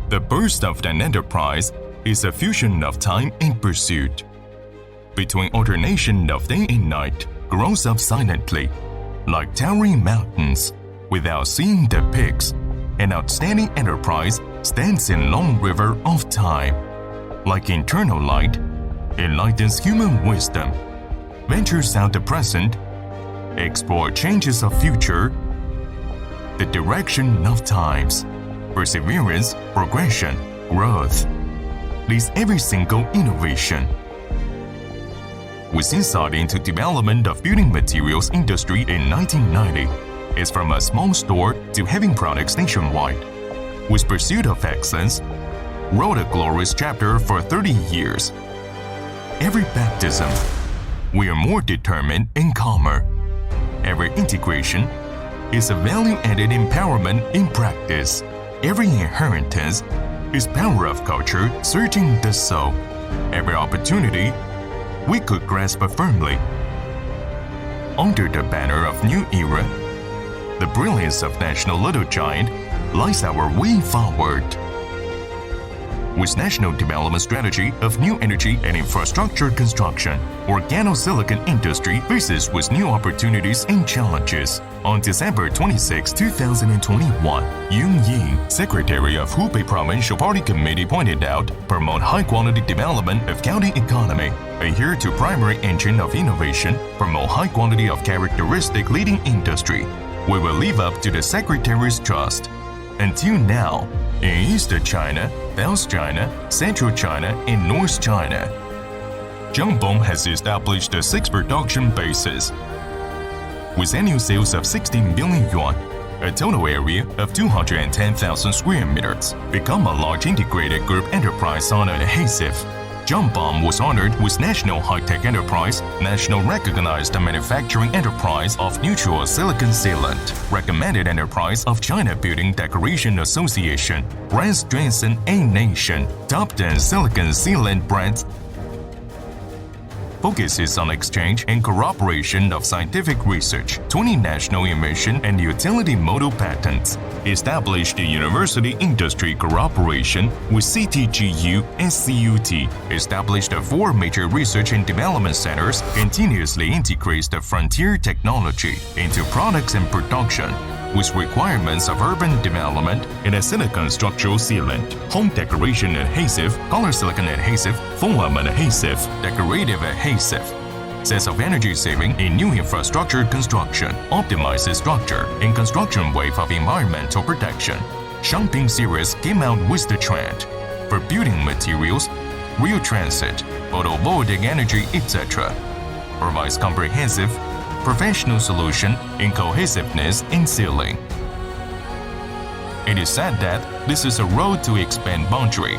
The burst of an enterprise is a fusion of time and pursuit. Between alternation of day and night grows up silently, like towering mountains, without seeing the peaks. An outstanding enterprise stands in long river of time. Like internal light, enlightens human wisdom, ventures out the present, explore changes of future, the direction of times, perseverance, progression, growth, leads every single innovation. With insight into development of building materials industry in 1990, it's from a small store to having products nationwide. With pursuit of excellence, wrote a glorious chapter for 30 years. Every baptism, we are more determined and calmer. Every integration is a value-added empowerment in practice. Every inheritance is power of culture surging the soul. Every opportunity we could grasp firmly. Under the banner of new era, the brilliance of National Little Giant lies our way forward. With National Development Strategy of New Energy and Infrastructure Construction, organosilicon industry faces with new opportunities and challenges. On December 26, 2021, Yun Ying, Secretary of Hubei Provincial Party Committee, pointed out, promote high-quality development of county economy, adhere to primary engine of innovation, promote high quality of characteristic leading industry. We will live up to the Secretary's trust. Until now, in East China, South China, Central China, and North China, Junbom has established 6 production bases. With annual sales of 16 billion yuan, a total area of 210,000 square meters, become a large integrated group enterprise on adhesive. Junbom was honored with National High-Tech Enterprise, National Recognized Manufacturing Enterprise of Neutral Silicon Sealant, Recommended Enterprise of China Building Decoration Association, Brand Strengthen A Nation, Top 10 Silicon Sealant Brands. Focuses on exchange and cooperation of scientific research, 20 national invention and utility model patents. Established university industry cooperation with CTGU and CUT. Established 4 major research and development centers. Continuously integrates the frontier technology into products and production, with requirements of urban development in a silicon structural sealant, home decoration adhesive, color silicon adhesive, foam adhesive, decorative adhesive. Sense of energy saving in new infrastructure construction, optimizes structure and construction wave of environmental protection. Shangping series came out with the trend for building materials, real transit, photovoltaic energy, etc. Provides comprehensive professional solution in cohesiveness in sealing. It is said that this is a road to expand boundary.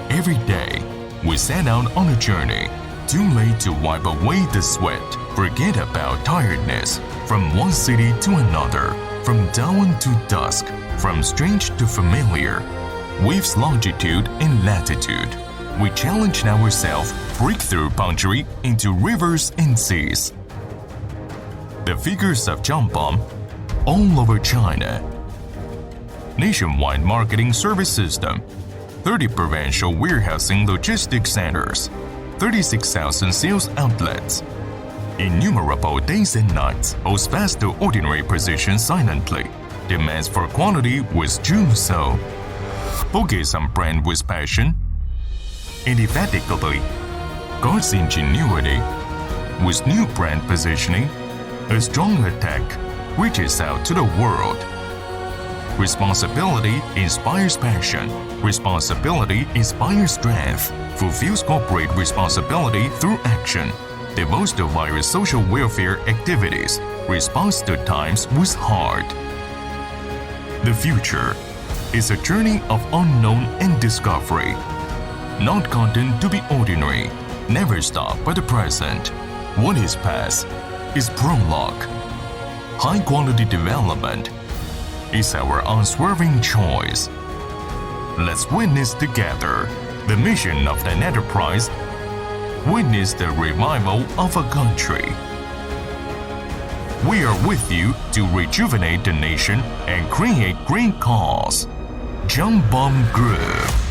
Every day, we set out on a journey, too late to wipe away the sweat, forget about tiredness, from one city to another, from dawn to dusk, from strange to familiar, waves longitude and latitude. We challenged ourselves, break through boundary into rivers and seas. The figures of Junbom all over China. Nationwide marketing service system, 30 provincial warehousing logistics centers, 36,000 sales outlets. Innumerable days and nights holds fast to ordinary position silently. Demands for quality with true soul. Focus on brand with passion. Indefatigably guards ingenuity. With new brand positioning, a strong attack reaches out to the world. Responsibility inspires passion. Responsibility inspires strength. Fulfills corporate responsibility through action. Devotes to various social welfare activities. Responds to times with heart. The future is a journey of unknown and discovery. Not content to be ordinary. Never stop at the present. What is past is prologue. High-quality development is our unswerving choice. Let's witness together the mission of an enterprise. Witness the revival of a country. We are with you to rejuvenate the nation and create great cause. Junbom Group.